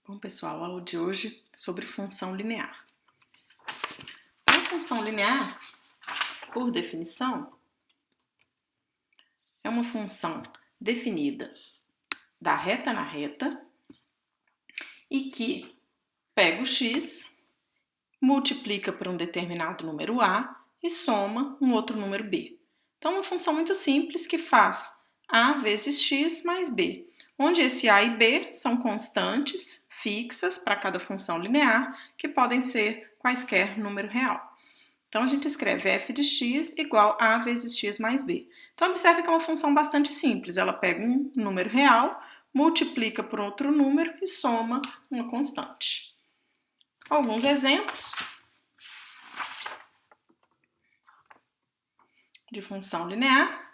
Bom, pessoal, a aula de hoje é sobre função linear. A função linear, por definição, é uma função definida da reta na reta e que pega o x, multiplica por um determinado número a e soma um outro número b. Então, é uma função muito simples que faz a vezes x mais b, onde esse a e b são constantes fixas para cada função linear, que podem ser quaisquer número real. Então, a gente escreve f de x igual a vezes x mais b. Então, observe que é uma função bastante simples. Ela pega um número real, multiplica por outro número e soma uma constante. Alguns exemplos de função linear.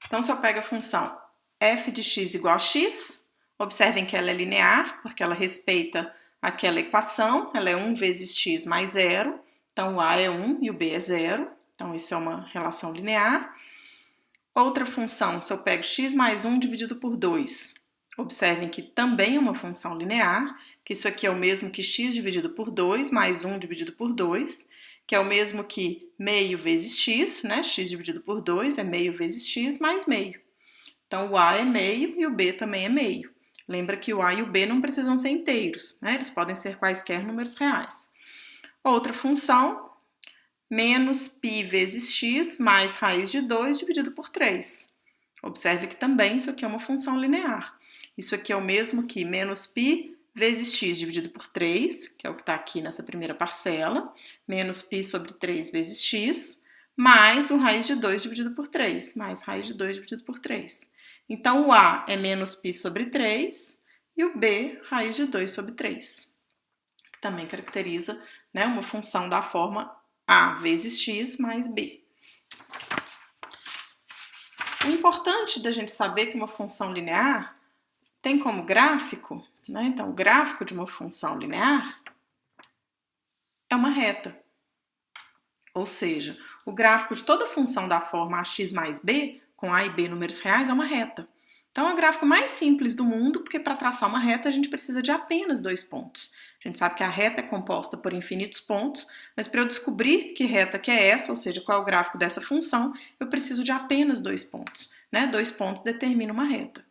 Então, se eu pego a função f de x igual a x, observem que ela é linear, porque ela respeita aquela equação, ela é 1 vezes x mais 0, então o a é 1 e o b é 0, então isso é uma relação linear. Outra função, se eu pego x mais 1 dividido por 2, observem que também é uma função linear, que isso aqui é o mesmo que x dividido por 2 mais 1 dividido por 2, que é o mesmo que meio vezes x, né? X dividido por 2 é meio vezes x mais meio. Então, o a é meio e o b também é meio. Lembra que o a e o b não precisam ser inteiros, né? Eles podem ser quaisquer números reais. Outra função, menos π vezes x mais raiz de 2 dividido por 3. Observe que também isso aqui é uma função linear. Isso aqui é o mesmo que menos π vezes x dividido por 3, que é o que está aqui nessa primeira parcela, menos π sobre 3 vezes x, mais o raiz de 2 dividido por 3, mais raiz de 2 dividido por 3. Então, o a é menos π sobre 3 e o b, raiz de 2 sobre 3, que também caracteriza, né, uma função da forma a vezes x mais b. O importante da gente saber que uma função linear tem como gráfico, né, então o gráfico de uma função linear é uma reta. Ou seja, o gráfico de toda função da forma ax mais b, com a e b números reais, é uma reta. Então, é o gráfico mais simples do mundo, porque para traçar uma reta a gente precisa de apenas 2 pontos. A gente sabe que a reta é composta por infinitos pontos, mas para eu descobrir que reta que é essa, ou seja, qual é o gráfico dessa função, eu preciso de apenas 2 pontos. Né? 2 pontos determinam uma reta.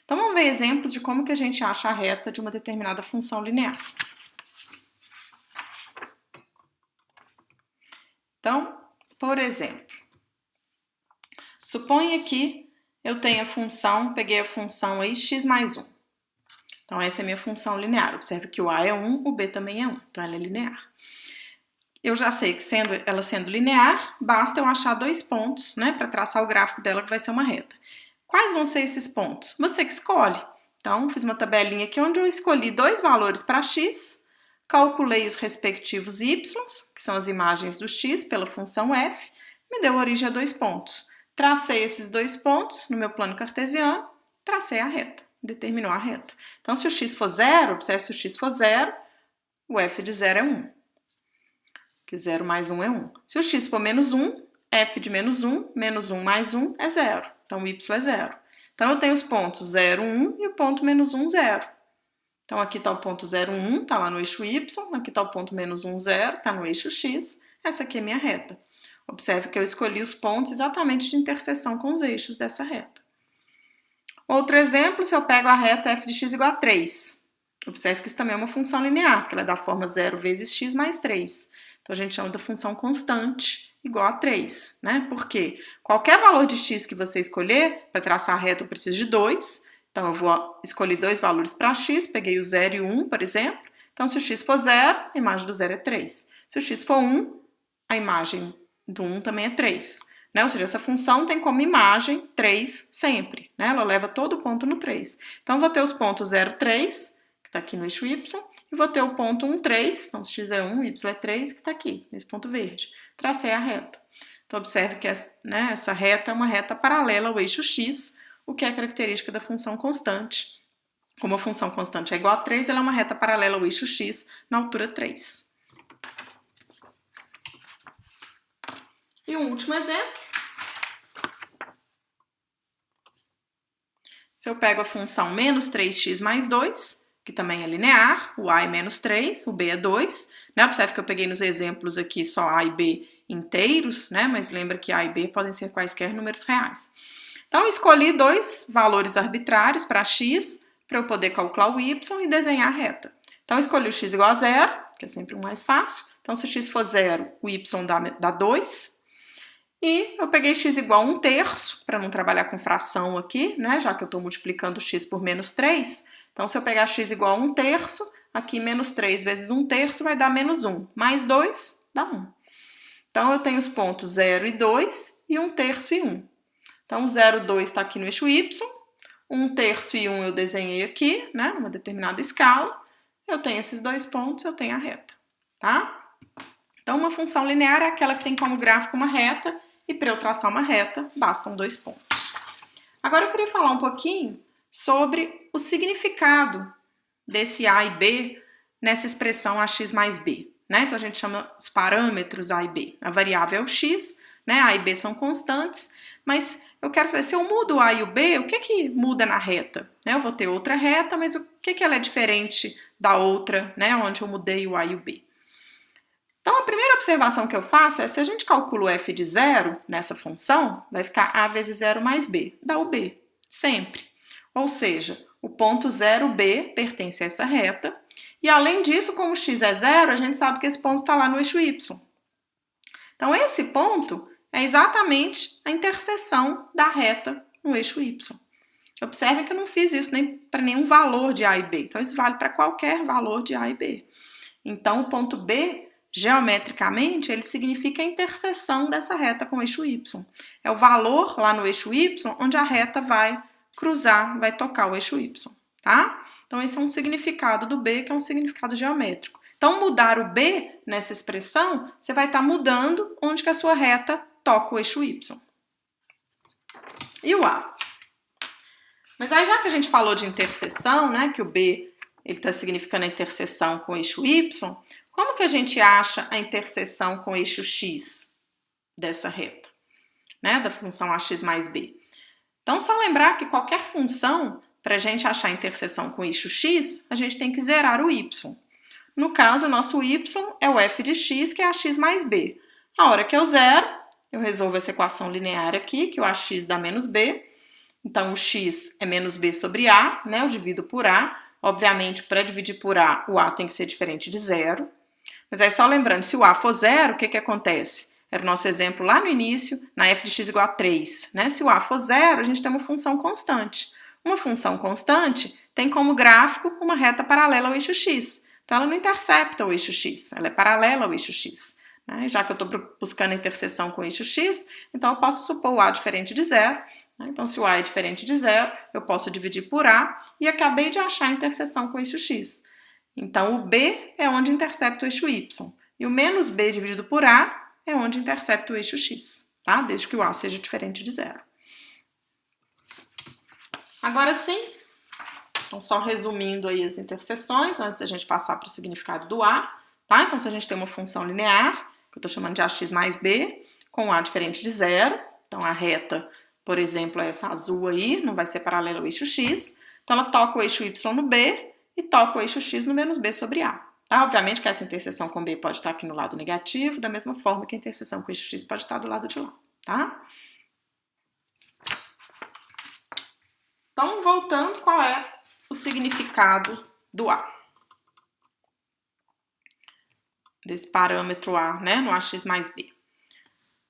Então, vamos ver exemplos de como que a gente acha a reta de uma determinada função linear. Então, por exemplo, suponha que eu tenho a função, peguei a função aí x mais 1. Então, essa é a minha função linear. Observe que o a é 1, o b também é 1. Então, ela é linear. Eu já sei que ela sendo linear, basta eu achar 2 pontos, né, para traçar o gráfico dela, que vai ser uma reta. Quais vão ser esses pontos? Você que escolhe. Então, fiz uma tabelinha aqui onde eu escolhi 2 valores para x, calculei os respectivos y, que são as imagens do x, pela função f, me deu origem a 2 pontos. Tracei esses 2 pontos no meu plano cartesiano, tracei a reta, determinou a reta. Então, se o x for 0, observe, se o x for 0, o f de 0 é 1. Que 0 mais 1 é 1. Se o x for menos 1, f de menos 1 mais 1 é 0. Então, o y é 0. Então, eu tenho os pontos 0, 1 e o ponto menos 1, 0. Então, aqui está o ponto 0, 1, está lá no eixo y. Aqui está o ponto menos 1, 0, está no eixo x. Essa aqui é minha reta. Observe que eu escolhi os pontos exatamente de interseção com os eixos dessa reta. Outro exemplo, se eu pego a reta f de x igual a 3. Observe que isso também é uma função linear, porque ela é da forma 0 vezes x mais 3. Então, a gente chama da função constante igual a 3, né? Porque qualquer valor de x que você escolher, para traçar a reta eu preciso de 2. Então, eu vou escolher 2 valores para x, peguei o 0 e o 1, por exemplo. Então, se o x for 0, a imagem do 0 é 3. Se o x for 1, a imagem do 1 também é 3. Né? Ou seja, essa função tem como imagem 3 sempre. Né? Ela leva todo o ponto no 3. Então, eu vou ter os pontos 0, 3, que está aqui no eixo y, e vou ter o ponto 1, 3, então se x é 1, y é 3, que está aqui, nesse ponto verde. Tracei a reta. Então, observe que essa reta é uma reta paralela ao eixo x, o que é característica da função constante. Como a função constante é igual a 3, ela é uma reta paralela ao eixo x na altura 3. E um último exemplo. Se eu pego a função menos 3x mais 2, que também é linear, o a é menos 3, o b é 2, né? Observe que eu peguei nos exemplos aqui só a e b inteiros, né? Mas lembra que a e b podem ser quaisquer números reais. Então, eu escolhi dois valores arbitrários para x, para eu poder calcular o y e desenhar a reta. Então, eu escolhi o x igual a 0, que é sempre o mais fácil. Então, se o x for 0, o y dá 2. E eu peguei x igual a 1/3, para não trabalhar com fração aqui, né? Já que eu estou multiplicando x por menos 3. Então, se eu pegar x igual a 1/3, aqui menos 3 vezes 1/3 vai dar menos 1. Mais 2 dá 1. Então, eu tenho os pontos 0 e 2 e 1/3 e 1. Então, 0, 2 está aqui no eixo y, 1/3 e 1 eu desenhei aqui, né, numa determinada escala. Eu tenho esses dois pontos, eu tenho a reta, tá? Então, uma função linear é aquela que tem como gráfico uma reta, e para eu traçar uma reta, bastam dois pontos. Agora, eu queria falar um pouquinho sobre o significado desse a e b nessa expressão ax mais b, né? Então, a gente chama os parâmetros a e b. A variável é o x, né? A e b são constantes, mas eu quero saber, se eu mudo o a e o b, o que muda na reta? Eu vou ter outra reta, mas o que ela é diferente da outra, né, onde eu mudei o a e o b? Então, a primeira observação que eu faço é, se a gente calcula o f de 0 nessa função, vai ficar a vezes 0 mais b, dá o b, sempre. Ou seja, o ponto 0b pertence a essa reta, e além disso, como x é 0, a gente sabe que esse ponto está lá no eixo y. Então, esse ponto é exatamente a interseção da reta no eixo y. Observe que eu não fiz isso nem para nenhum valor de a e b. Então, isso vale para qualquer valor de a e b. Então, o ponto B, geometricamente, ele significa a interseção dessa reta com o eixo y. É o valor lá no eixo y onde a reta vai cruzar, vai tocar o eixo y, tá? Então, esse é um significado do B, que é um significado geométrico. Então, mudar o B nessa expressão, você vai estar mudando onde que a sua reta toca o eixo y. E o A? Mas aí, já que a gente falou de interseção, né, que o B está significando a interseção com o eixo y, como que a gente acha a interseção com o eixo x dessa reta, né, da função ax mais b? Então, só lembrar que qualquer função, para a gente achar a interseção com o eixo x, a gente tem que zerar o y. No caso, o nosso y é o f de x, que é ax mais b. A hora que eu zero, eu resolvo essa equação linear aqui, que o ax dá menos b. Então, o x é menos b sobre a, né? Eu divido por a. Obviamente, para dividir por a, o a tem que ser diferente de zero. Mas aí, só lembrando, se o a for zero, o que acontece? Era o nosso exemplo lá no início, na f de x igual a 3. Né? Se o a for zero, a gente tem uma função constante. Uma função constante tem como gráfico uma reta paralela ao eixo x. Então, ela não intercepta o eixo x, ela é paralela ao eixo x. Né? Já que eu estou buscando a interseção com o eixo x, então eu posso supor o a diferente de zero. Né? Então, se o a é diferente de zero, eu posso dividir por a, e acabei de achar a interseção com o eixo x. Então, o b é onde intercepta o eixo y, e o menos b dividido por a é onde intercepta o eixo x, tá? Desde que o a seja diferente de zero. Agora sim, então só resumindo aí as interseções, antes da gente passar para o significado do a, tá? Então, se a gente tem uma função linear, que eu estou chamando de ax mais b, com a diferente de zero, então a reta, por exemplo, é essa azul aí, não vai ser paralela ao eixo x, então ela toca o eixo y no b e toca o eixo x no menos b sobre a. Tá? Obviamente que essa interseção com b pode estar aqui no lado negativo, da mesma forma que a interseção com o eixo x pode estar do lado de lá, tá? Então, voltando, qual é o significado do a? Desse parâmetro a, né, no ax mais b.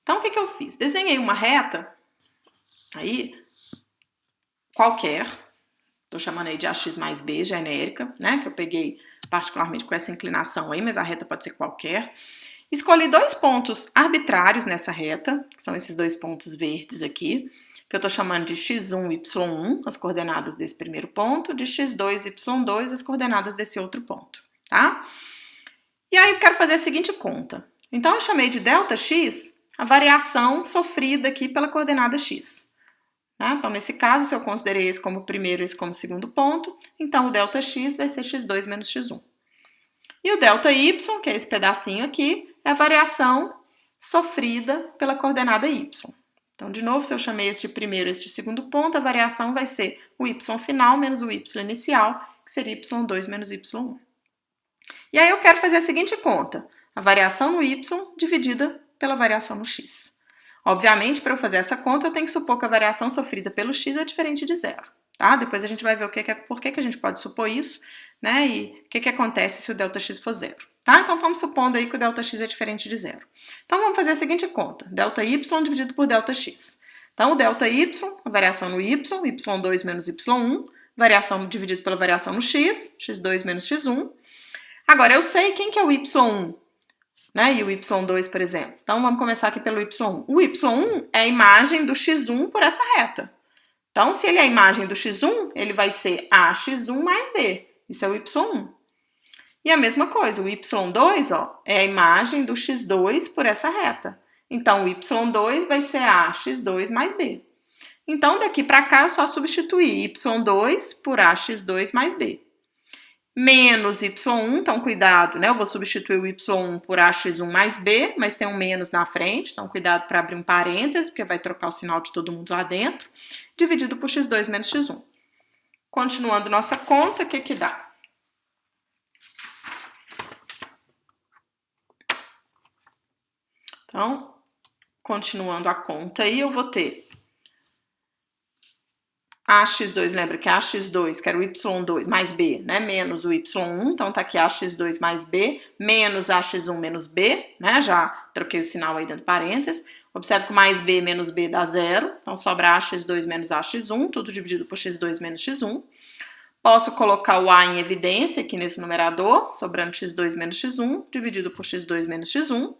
Então, o que eu fiz? Desenhei uma reta, aí, qualquer, estou chamando aí de ax mais b, genérica, né, que eu peguei particularmente com essa inclinação aí, mas a reta pode ser qualquer. Escolhi dois pontos arbitrários nessa reta, que são esses dois pontos verdes aqui, que eu estou chamando de x1 e y1, as coordenadas desse primeiro ponto, de x2 e y2, as coordenadas desse outro ponto, tá? E aí eu quero fazer a seguinte conta. Então, eu chamei de ΔX a variação sofrida aqui pela coordenada x. Tá? Então, nesse caso, se eu considerei esse como primeiro e esse como segundo ponto, então o ΔX vai ser x2 menos x1. E o ΔY, que é esse pedacinho aqui, é a variação sofrida pela coordenada y. Então, de novo, se eu chamei esse de primeiro e esse de segundo ponto, a variação vai ser o y final menos o y inicial, que seria y2 menos y1. E aí eu quero fazer a seguinte conta, a variação no y dividida pela variação no x. Obviamente, para eu fazer essa conta, eu tenho que supor que a variação sofrida pelo x é diferente de zero. Tá? Depois a gente vai ver por que a gente pode supor isso, né? E o que acontece se o ΔX for zero. Tá? Então, estamos supondo aí que o ΔX é diferente de zero. Então, vamos fazer a seguinte conta, ΔY dividido por ΔX. Então, o ΔY, a variação no y, y2 menos y1, variação dividido pela variação no x, x2 menos x1. Agora, eu sei quem que é o y1, né? E o y2, por exemplo. Então, vamos começar aqui pelo y1. O y1 é a imagem do x1 por essa reta. Então, se ele é a imagem do x1, ele vai ser ax1 mais b. Isso é o y1. E a mesma coisa, o y2, ó, é a imagem do x2 por essa reta. Então, o y2 vai ser ax2 mais b. Então, daqui para cá, eu só substituir y2 por ax2 mais b. Menos y1, então cuidado, né? Eu vou substituir o y1 por ax1 mais b, mas tem um menos na frente, então cuidado para abrir um parêntese, porque vai trocar o sinal de todo mundo lá dentro, dividido por x2 menos x1. Continuando nossa conta, o que dá? Então, continuando a conta aí, eu vou ter ax2, lembra que ax2, que era o y2 mais b, né, menos o y1, então tá aqui ax2 mais b, menos ax1 menos b, né, já troquei o sinal aí dentro do parênteses. Observe que mais b menos b dá zero, então sobra ax2 menos ax1, tudo dividido por x2 menos x1. Posso colocar o a em evidência aqui nesse numerador, sobrando x2 menos x1, dividido por x2 menos x1.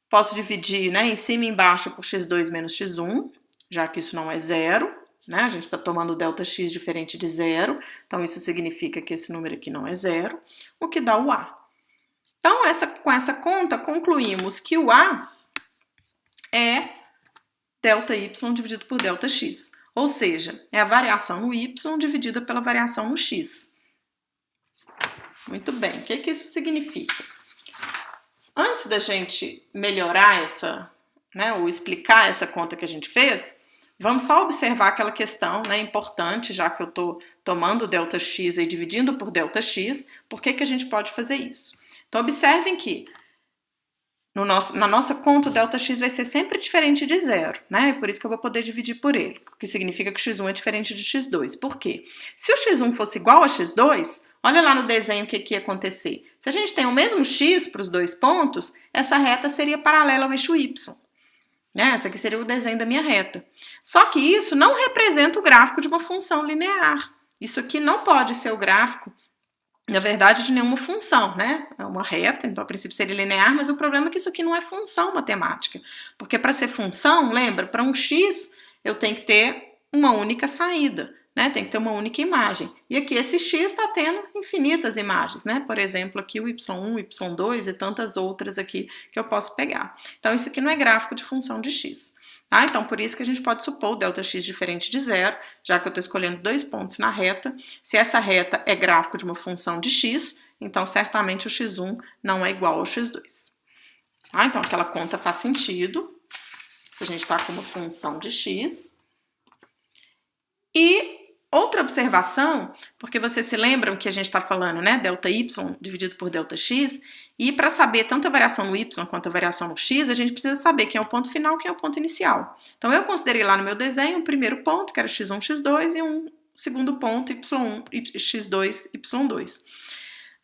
Posso dividir, né, em cima e embaixo por x2 menos x1, já que isso não é zero. Né? A gente está tomando ΔX diferente de zero, então isso significa que esse número aqui não é zero, o que dá o A. Então, com essa conta, concluímos que o A é ΔY dividido por ΔX, ou seja, é a variação no Y dividida pela variação no X. Muito bem, o que isso significa? Antes da gente melhorar ou explicar essa conta que a gente fez, vamos só observar aquela questão, né, importante, já que eu estou tomando ΔX e dividindo por ΔX, por que a gente pode fazer isso? Então, observem que na nossa conta o ΔX vai ser sempre diferente de zero, né? Por isso que eu vou poder dividir por ele, o que significa que o x1 é diferente de x2. Por quê? Se o x1 fosse igual a x2, olha lá no desenho o que ia acontecer. Se a gente tem o mesmo x para os dois pontos, essa reta seria paralela ao eixo y. Essa aqui seria o desenho da minha reta. Só que isso não representa o gráfico de uma função linear. Isso aqui não pode ser o gráfico, na verdade, de nenhuma função, né? É uma reta, então a princípio seria linear, mas o problema é que isso aqui não é função matemática. Porque para ser função, lembra, para um x eu tenho que ter uma única saída, né? Tem que ter uma única imagem. E aqui esse x está tendo infinitas imagens, né? Por exemplo, aqui o y1, y2 e tantas outras aqui que eu posso pegar. Então isso aqui não é gráfico de função de x. Tá? Então por isso que a gente pode supor o ΔX diferente de zero, já que eu estou escolhendo dois pontos na reta. Se essa reta é gráfico de uma função de x, então certamente o x1 não é igual ao x2. Tá? Então aquela conta faz sentido, se a gente está com uma função de x. E outra observação, porque vocês se lembram que a gente está falando, né, ΔY dividido por ΔX, e para saber tanto a variação no y quanto a variação no x, a gente precisa saber quem é o ponto final e quem é o ponto inicial. Então eu considerei lá no meu desenho o primeiro ponto, que era x1, x2, e um segundo ponto, y1, x2, y2.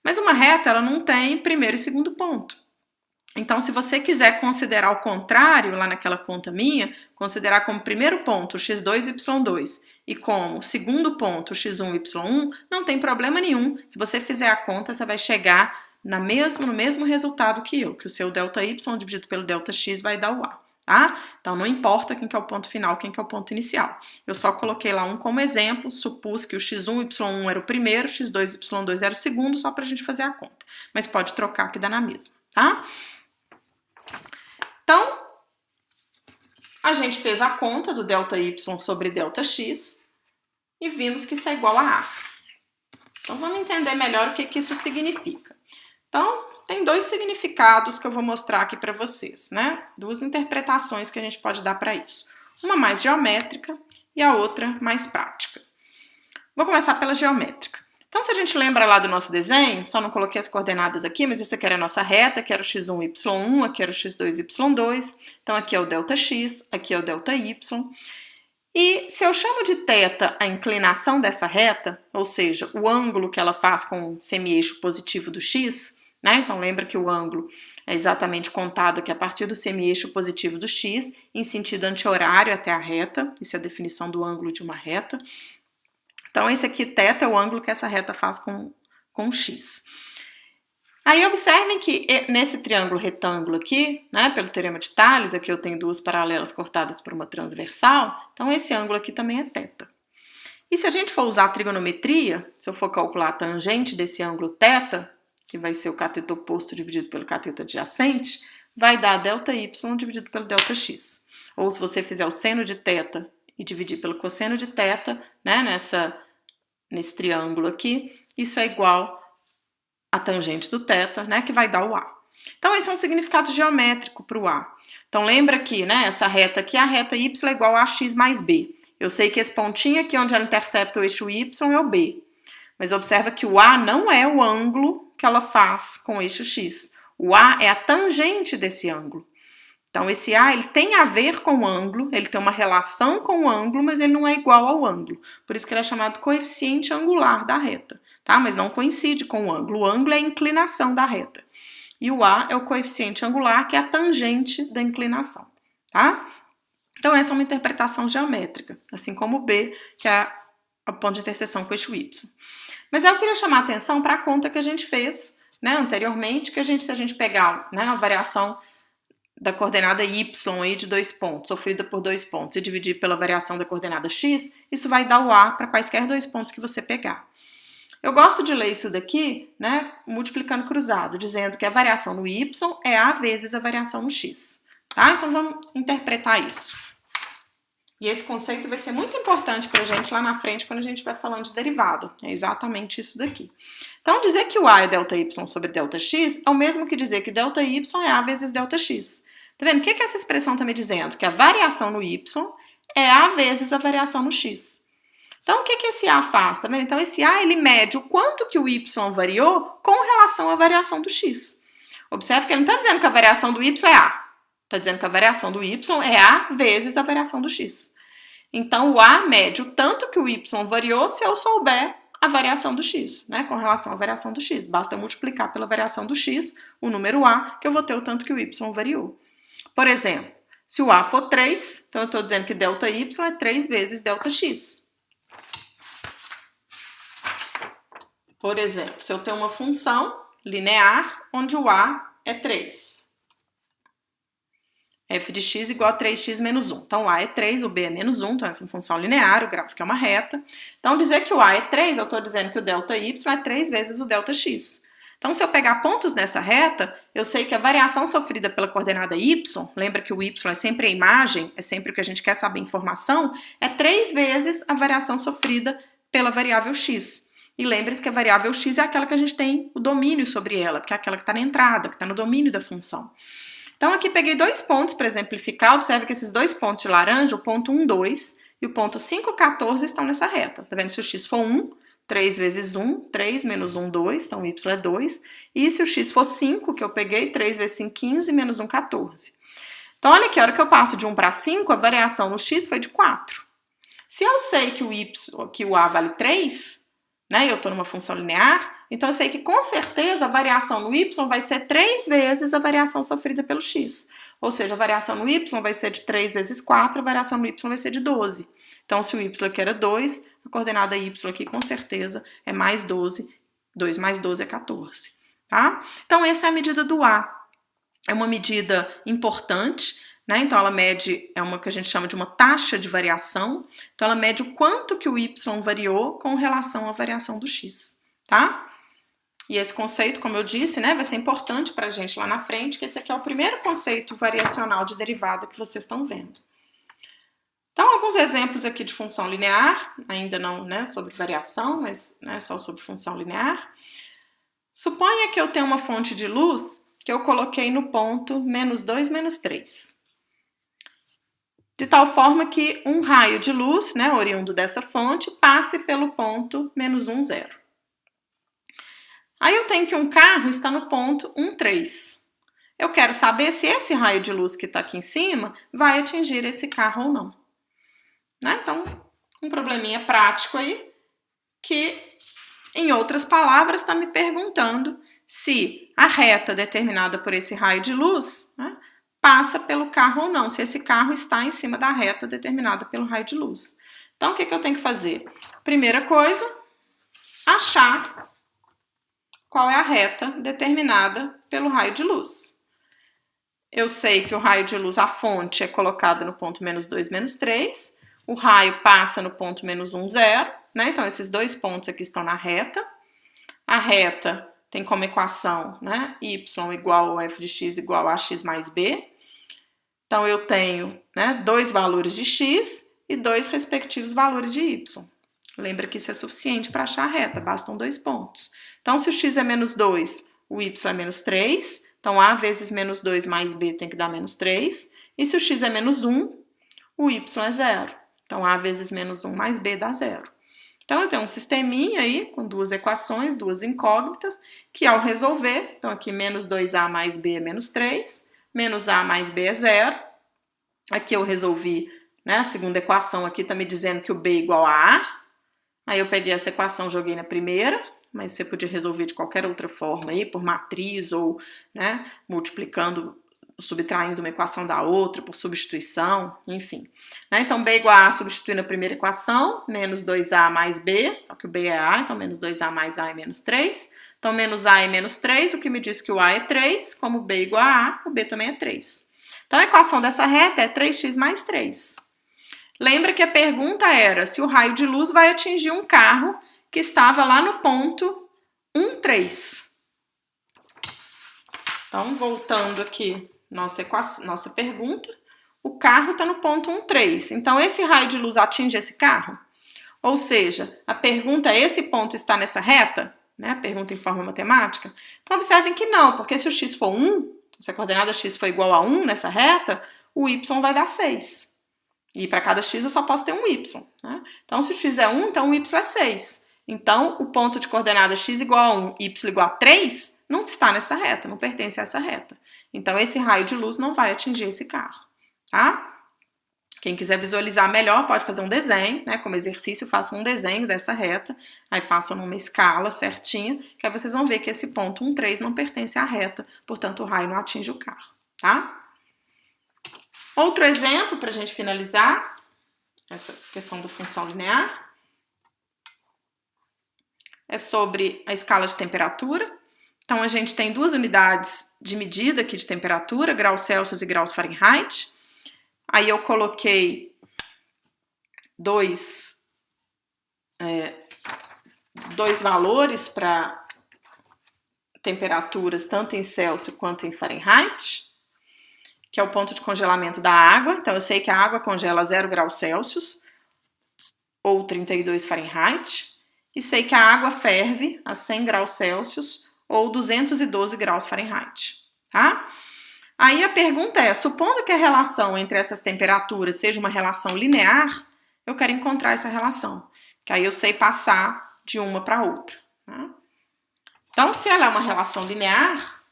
Mas uma reta, ela não tem primeiro e segundo ponto. Então, se você quiser considerar o contrário, lá naquela conta minha, considerar como primeiro ponto x2 e y2, e como segundo ponto x1 e y1, não tem problema nenhum. Se você fizer a conta, você vai chegar no mesmo resultado que eu, que o seu ΔY dividido pelo ΔX vai dar o A, tá? Então não importa quem que é o ponto final, quem que é o ponto inicial. Eu só coloquei lá um como exemplo, supus que o x1 y1 era o primeiro, x2 y2 era o segundo, só pra gente fazer a conta. Mas pode trocar que dá na mesma, tá? Então, a gente fez a conta do ΔY sobre ΔX e vimos que isso é igual a A. Então, vamos entender melhor o que isso significa. Então, tem dois significados que eu vou mostrar aqui para vocês, né? Duas interpretações que a gente pode dar para isso. uma mais geométrica e a outra mais prática. Vou começar pela geométrica. Então, se a gente lembra lá do nosso desenho, só não coloquei as coordenadas aqui, mas essa aqui era a nossa reta, aqui era o x1, y1, aqui era o x2, y2. Então, aqui é o ΔX, aqui é o ΔY. E se eu chamo de θ a inclinação dessa reta, ou seja, o ângulo que ela faz com o semi-eixo positivo do x, né? Então, lembra que o ângulo é exatamente contado aqui a partir do semi-eixo positivo do x, em sentido anti-horário até a reta. Isso é a definição do ângulo de uma reta. Então, esse aqui, θ, é o ângulo que essa reta faz com x. Aí, observem que nesse triângulo retângulo aqui, né, pelo teorema de Tales, aqui eu tenho duas paralelas cortadas por uma transversal, então esse ângulo aqui também é θ. E se a gente for usar a trigonometria, se eu for calcular a tangente desse ângulo θ, que vai ser o cateto oposto dividido pelo cateto adjacente, vai dar ΔY dividido pelo ΔX. Ou se você fizer o seno de θ e dividir pelo cosseno de θ, né, nesse triângulo aqui, isso é igual a tangente do θ, né, que vai dar o A. Então, esse é um significado geométrico para o A. Então, lembra que, né, essa reta aqui, a reta y é igual a x mais b. Eu sei que esse pontinho aqui, onde ela intercepta o eixo y, é o b. Mas observa que o A não é o ângulo que ela faz com o eixo x. O A é a tangente desse ângulo. Então, esse A, ele tem a ver com o ângulo, ele tem uma relação com o ângulo, mas ele não é igual ao ângulo. Por isso que ele é chamado coeficiente angular da reta, tá? Mas não coincide com o ângulo. O ângulo é a inclinação da reta. E o A é o coeficiente angular, que é a tangente da inclinação, tá? Então, essa é uma interpretação geométrica, assim como o B, que é o ponto de interseção com o eixo Y. Mas eu queria chamar a atenção para a conta que a gente fez, né, anteriormente, que se a gente pegar, né, a variação da coordenada y aí de 2 pontos, sofrida por 2 pontos, e dividir pela variação da coordenada x, isso vai dar o A para quaisquer 2 pontos que você pegar. Eu gosto de ler isso daqui, né, multiplicando cruzado, dizendo que a variação no y é A vezes a variação no x. Tá? Então vamos interpretar isso. E esse conceito vai ser muito importante para a gente lá na frente quando a gente estiver falando de derivada. É exatamente isso daqui. Então, dizer que o A é ΔY sobre ΔX é o mesmo que dizer que ΔY é A vezes ΔX. Tá vendo? O que essa expressão está me dizendo? Que a variação no Y é A vezes a variação no X. Então, o que esse A faz? Tá vendo? Então, esse A, ele mede o quanto que o Y variou com relação à variação do X. Observe que ele não está dizendo que a variação do Y é A. Está dizendo que a variação do Y é A vezes a variação do X. Então, o A mede o tanto que o Y variou se eu souber a variação do X, né? Com relação à variação do X. Basta multiplicar pela variação do X, o número A, que eu vou ter o tanto que o Y variou. Por exemplo, se o A for 3, então eu estou dizendo que ΔY é 3 vezes ΔX. Por exemplo, se eu tenho uma função linear onde o A é 3. F de x igual a 3x menos 1. Então, o A é 3, o B é menos 1, então essa é uma função linear, o gráfico é uma reta. Então, dizer que o A é 3, eu estou dizendo que o ΔY é 3 vezes o ΔX. Então, se eu pegar pontos nessa reta, eu sei que a variação sofrida pela coordenada y, lembra que o y é sempre a imagem, é sempre o que a gente quer saber, informação, é 3 vezes a variação sofrida pela variável x. E lembre-se que a variável x é aquela que a gente tem o domínio sobre ela, porque é aquela que está na entrada, que está no domínio da função. Então, aqui peguei 2 pontos para exemplificar. Observe que esses 2 pontos de laranja, o ponto 1, 2 e o ponto 5, 14 estão nessa reta. Tá vendo? Se o x for 1, 3 vezes 1, 3 menos 1, 2, então y é 2. E se o x for 5, que eu peguei, 3 vezes 5, 15, menos 1, 14. Então, olha aqui, a hora que eu passo de 1 para 5, a variação no x foi de 4. Se eu sei que o A vale 3, né, e eu estou numa função linear, então eu sei que com certeza a variação no y vai ser 3 vezes a variação sofrida pelo x. Ou seja, a variação no y vai ser de 3 vezes 4, a variação no y vai ser de 12. Então, se o y aqui era 2, a coordenada y aqui com certeza é mais 12. 2 mais 12 é 14. Tá? Então, essa é a medida do A. É uma medida importante, né? Então, ela mede, é uma que a gente chama de uma taxa de variação. Então, ela mede o quanto que o y variou com relação à variação do x. Tá? E esse conceito, como eu disse, né, vai ser importante para a gente lá na frente, que esse aqui é o primeiro conceito variacional de derivada que vocês estão vendo. Então, alguns exemplos aqui de função linear, ainda não, né, sobre variação, mas, né, só sobre função linear. Suponha que eu tenho uma fonte de luz que eu coloquei no ponto menos 2, menos 3. de tal forma que um raio de luz, né, oriundo dessa fonte, passe pelo ponto menos 1, 0. Aí eu tenho que um carro está no ponto 1, 3. Eu quero saber se esse raio de luz que está aqui em cima vai atingir esse carro ou não. Né? Então, um probleminha prático aí, que, em outras palavras, está me perguntando se a reta determinada por esse raio de luz, né, passa pelo carro ou não, se esse carro está em cima da reta determinada pelo raio de luz. Então, o que eu tenho que fazer? Primeira coisa, achar qual é a reta determinada pelo raio de luz. Eu sei que o raio de luz, a fonte, é colocada no ponto menos 2, menos 3, o raio passa no ponto menos 1, 0, né? Então, esses dois pontos aqui estão na reta. A reta tem como equação, né, y igual ao f de x igual a x mais b. Então, eu tenho, né, dois valores de x e dois respectivos valores de y. Lembra que isso é suficiente para achar a reta, bastam dois pontos. Então, se o x é menos 2, o y é menos 3. Então, a vezes menos 2 mais b tem que dar menos 3. E se o x é menos 1, o y é 0. Então, a vezes menos 1 mais b dá 0. Então, eu tenho um sisteminha aí, com duas equações, duas incógnitas, que ao resolver, então aqui menos 2a mais b é menos 3, menos a mais b é 0. Aqui eu resolvi, né, a segunda equação aqui está me dizendo que o b é igual a a. Aí eu peguei essa equação, joguei na primeira, mas você podia resolver de qualquer outra forma aí, por matriz ou, né, multiplicando, subtraindo uma equação da outra, por substituição, enfim. Né? Então, b igual a substituindo a primeira equação, menos 2a mais b, só que o b é a, então menos 2a mais a é menos 3. Então, menos a é menos 3, o que me diz que o a é 3, como o b igual a a, o b também é 3. Então, a equação dessa reta é 3x mais 3. Lembra que a pergunta era se o raio de luz vai atingir um carro que estava lá no ponto 1, 3. Então, voltando aqui, nossa pergunta, o carro está no ponto 1, 3. Então, esse raio de luz atinge esse carro? Ou seja, a pergunta é: esse ponto está nessa reta? Né? A pergunta em forma matemática. Então, observem que não, porque se o x for 1, se a coordenada x for igual a 1 nessa reta, o y vai dar 6. E para cada x eu só posso ter um y. Né? Então, se o x é 1, então o y é 6. Então, o ponto de coordenada x igual a 1 e y igual a 3 não está nessa reta, não pertence a essa reta. Então, esse raio de luz não vai atingir esse carro. Tá? Quem quiser visualizar melhor pode fazer um desenho, né? Como exercício, façam um desenho dessa reta, aí façam numa escala certinha, que aí vocês vão ver que esse ponto 1, 3 não pertence à reta, portanto, o raio não atinge o carro. Tá? Outro exemplo, para a gente finalizar, essa questão da função linear, é sobre a escala de temperatura. Então, a gente tem duas unidades de medida aqui de temperatura, graus Celsius e graus Fahrenheit. Aí eu coloquei dois valores para temperaturas, tanto em Celsius quanto em Fahrenheit, que é o ponto de congelamento da água. Então, eu sei que a água congela a 0 graus Celsius ou 32 Fahrenheit. E sei que a água ferve a 100 graus Celsius ou 212 graus Fahrenheit. Tá? Aí a pergunta é, supondo que a relação entre essas temperaturas seja uma relação linear, eu quero encontrar essa relação. Que aí eu sei passar de uma para outra. Tá? Então, se ela é uma relação linear,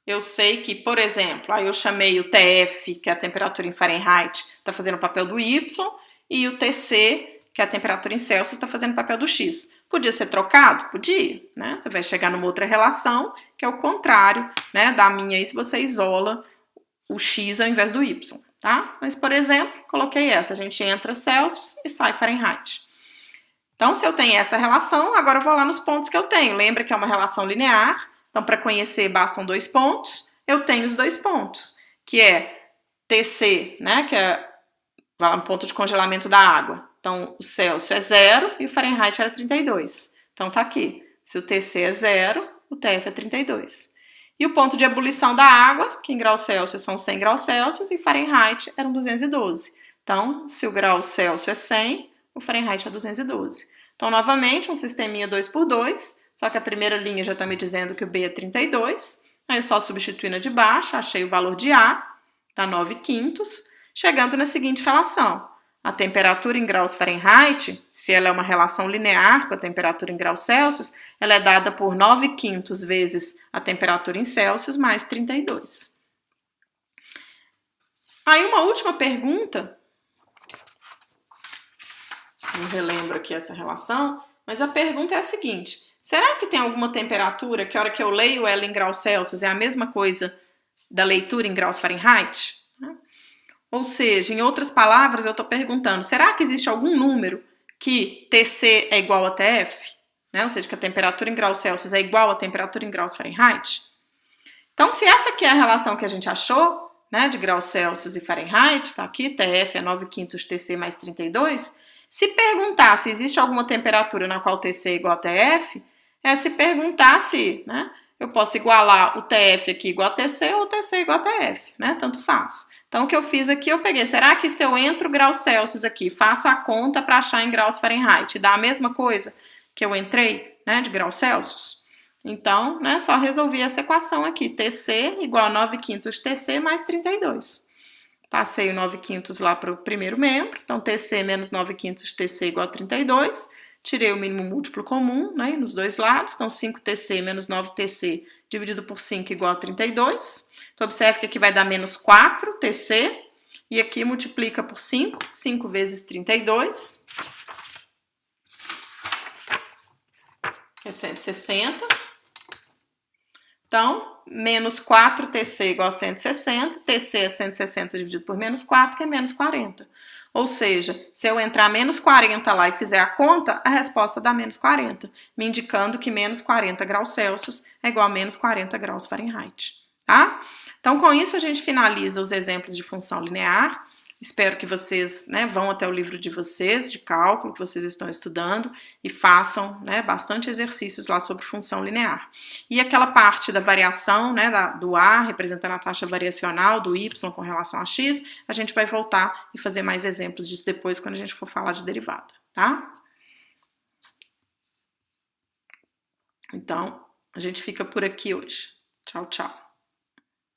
eu sei que, por exemplo, aí eu chamei o TF, que é a temperatura em Fahrenheit, está fazendo o papel do Y, e o TC, que é a temperatura em Celsius, está fazendo o papel do X. Podia ser trocado? Podia, né? Você vai chegar numa outra relação, que é o contrário, né, da minha aí, se você isola o X ao invés do Y, tá? Mas, por exemplo, coloquei essa, a gente entra Celsius e sai Fahrenheit. Então, se eu tenho essa relação, agora eu vou lá nos pontos que eu tenho. Lembra que é uma relação linear? Então, para conhecer, bastam dois pontos. Eu tenho os dois pontos, que é TC, né, que é o ponto de congelamento da água. Então, o Celsius é 0 e o Fahrenheit era 32. Então, tá aqui. Se o TC é 0, o TF é 32. E o ponto de ebulição da água, que em graus Celsius são 100 graus Celsius, e Fahrenheit eram 212. Então, se o grau Celsius é 100, o Fahrenheit é 212. Então, novamente, um sisteminha 2 por 2, só que a primeira linha já está me dizendo que o B é 32. Aí eu só substituí na de baixo, achei o valor de A, dá 9/5, chegando na seguinte relação. A temperatura em graus Fahrenheit, se ela é uma relação linear com a temperatura em graus Celsius, ela é dada por 9/5 vezes a temperatura em Celsius mais 32. Aí uma última pergunta, não relembro aqui essa relação, mas a pergunta é a seguinte: será que tem alguma temperatura que a hora que eu leio ela em graus Celsius é a mesma coisa da leitura em graus Fahrenheit? Ou seja, em outras palavras, eu estou perguntando, será que existe algum número que TC é igual a TF? Ou seja, que a temperatura em graus Celsius é igual à temperatura em graus Fahrenheit? Então, se essa aqui é a relação que a gente achou, de graus Celsius e Fahrenheit, está aqui, TF é 9/5 TC mais 32, se perguntar se existe alguma temperatura na qual TC é igual a TF, é se perguntar se, eu posso igualar o TF aqui igual a TC ou o TC igual a TF, tanto faz. Então, o que eu fiz aqui, eu peguei, será que se eu entro graus Celsius aqui, faço a conta para achar em graus Fahrenheit, dá a mesma coisa que eu entrei, de graus Celsius? Então, só resolvi essa equação aqui, TC igual a 9/5 TC mais 32. Passei o 9/5 lá para o primeiro membro, então TC menos 9/5 TC igual a 32. Tirei o mínimo múltiplo comum, nos dois lados, então 5TC menos 9TC dividido por 5 igual a 32. Então, observe que aqui vai dar menos 4TC, e aqui multiplica por 5, 5 vezes 32, que é 160. Então, menos 4TC igual a 160, TC é 160 dividido por menos 4, que é menos 40. Ou seja, se eu entrar menos 40 lá e fizer a conta, a resposta dá menos 40, me indicando que menos 40 graus Celsius é igual a menos 40 graus Fahrenheit, tá? Então, com isso, a gente finaliza os exemplos de função linear. Espero que vocês vão até o livro de vocês, de cálculo, que vocês estão estudando, e façam bastante exercícios lá sobre função linear. E aquela parte da variação, do A, representando a taxa variacional, do Y com relação a X, a gente vai voltar e fazer mais exemplos disso depois, quando a gente for falar de derivada, tá? Então, a gente fica por aqui hoje. Tchau, tchau.